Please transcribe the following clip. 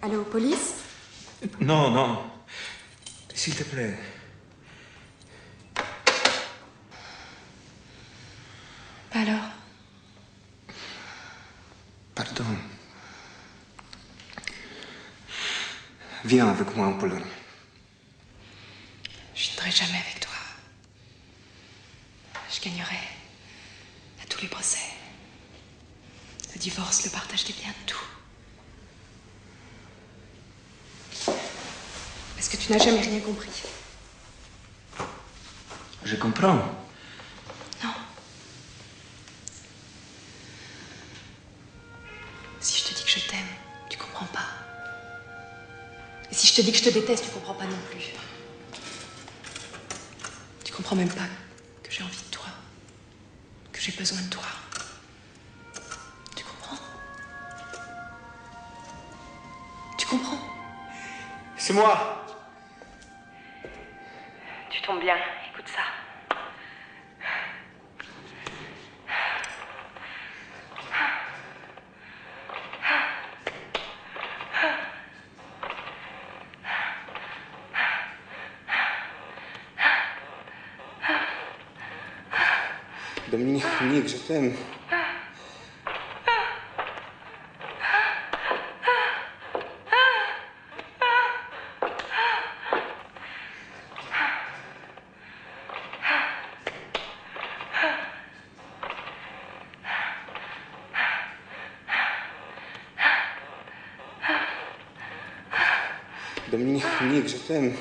Allô, police? Non, non. S'il te plaît. Alors? Pardon. Viens avec moi en Pologne. Je viendrai jamais avec toi. Je gagnerai à tous les procès. Le divorce, le partage des biens, tout. Est-ce que tu n'as jamais rien compris? Je comprends. Non. Si je te dis que je t'aime, tu comprends pas. Et si je te dis que je te déteste, tu comprends pas non plus. Tu comprends même pas que j'ai envie de toi, que j'ai besoin de toi. Tu comprends? Tu comprends? C'est moi. Tu tombes bien, écoute ça. Dominique, je t'aime. Dominique, je t'aime.